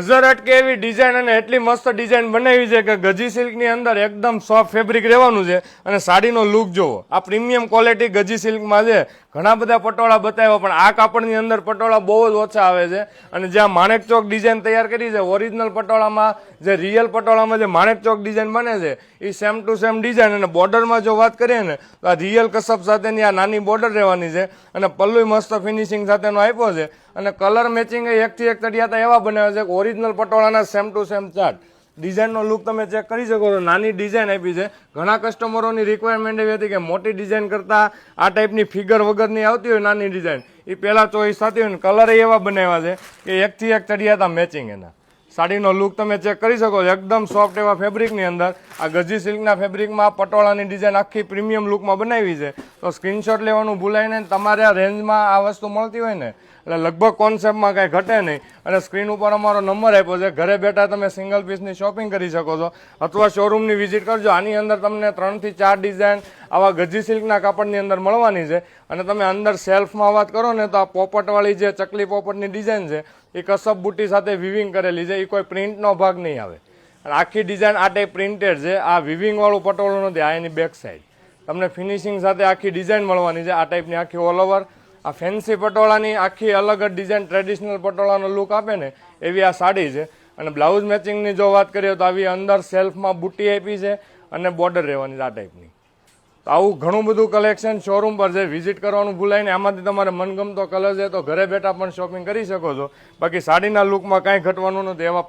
નજર અટકે એવી ડિઝાઇન અને એટલી મસ્ત ડિઝાઇન બનાવી છે કે ગજી સિલ્કની અંદર એકદમ સોફ્ટ ફેબ્રિક રહેવાનું છે અને સાડીનો લુક જોવો. આ પ્રીમિયમ ક્વોલિટી ગજી સિલ્કમાં છે. ઘણા બધા પટોળા બતાવ્યા પણ આ કાપડની અંદર પટોળા બહુ જ ઓછા આવે છે. અને જ્યાં માણેક ચોક ડિઝાઇન તૈયાર કરી છે, ઓરિજિનલ પટોળામાં જે રિયલ પટોળામાં જે માણેક ચોક ડિઝાઇન બને છે એ સેમ ટુ સેમ ડિઝાઇન. અને બોર્ડરમાં જો વાત કરીએ ને તો આ રિયલ કસબ સાથેની આ નાની બોર્ડર રહેવાની છે અને પલ્લુય મસ્ત ફિનિશિંગ સાથેનો આપ્યો છે. અને કલર મેચિંગ એકથી એક તળિયાતા એવા બનાવે છે કે ઓરિજિનલ પટોળાના સેમ ટુ સેમ ચાર્ટ. ડિઝાઇનનો લુક તમે ચેક કરી શકો છો. નાની ડિઝાઇન આપી છે. ઘણા કસ્ટમરોની રિક્વાયરમેન્ટ એવી હતી કે મોટી ડિઝાઇન કરતાં આ ટાઈપની ફિગર વગરની આવતી હોય નાની ડિઝાઇન એ પહેલાં ચોઈસ થતી હોય ને કલર એવા બનાવ્યા છે કે એકથી એક તળિયાતા મેચિંગ એના. સાડીનો લુક તમે ચેક કરી શકો છો. એકદમ સોફ્ટ એવા ફેબ્રિકની અંદર આ ગજી સિલ્કના ફેબ્રિકમાં પટોળાની ડિઝાઇન આખી પ્રીમિયમ લુકમાં બનાવી છે. તો સ્ક્રીનશોટ લેવાનું ભૂલાય નહીં. તમારે આ રેન્જમાં આ વસ્તુ મળતી હોય ને એટલે લગભગ કોન્સેપ્ટમાં કાંઈ ઘટે નહીં. અને સ્ક્રીન ઉપર અમારો નંબર આપ્યો છે. ઘરે બેઠા તમે સિંગલ પીસની શોપિંગ કરી શકો છો અથવા શોરૂમની વિઝિટ કરજો. આની અંદર તમને 3 થી 4 ડિઝાઇન આવા ગજી સિલ્કના કાપડની અંદર મળવાની છે. અને તમે અંદર સેલ્ફમાં વાત કરો ને તો આ પોપટવાળી જે ચકલી પોપટની ડિઝાઇન છે એ કસબ બુટ્ટી સાથે વિવિંગ કરેલી છે. એ કોઈ પ્રિન્ટનો ભાગ નહીં આવે. અને આખી ડિઝાઇન આ ટાઈપ પ્રિન્ટેડ છે. આ વિવિંગવાળું પટોળું નથી. આ એની બેક સાઈડ તમને ફિનિશિંગ સાથે આખી ડિઝાઇન મળવાની છે. આ ટાઈપની આખી ઓલ ઓવર આ ફેન્સી પટોળાની આખી અલગ જ ડિઝાઇન ટ્રેડિશનલ પટોળાનો લુક આપે ને એવી આ સાડી છે. અને બ્લાઉઝ મેચિંગની જો વાત કરીએ તો આવી અંદર સેલ્ફમાં બુટ્ટી આપી છે અને બોર્ડર રહેવાની છે આ ટાઈપની. તો આવું ઘણું બધું કલેક્શન શોરૂમ પર છે. વિઝિટ કરવાનું ભૂલાય ને. આમાંથી તમારે મનગમતો કલર છે તો ઘરે બેઠા પણ શોપિંગ કરી શકો છો. બાકી સાડીના લુકમાં કાંઈ ઘટવાનું નથી. એવા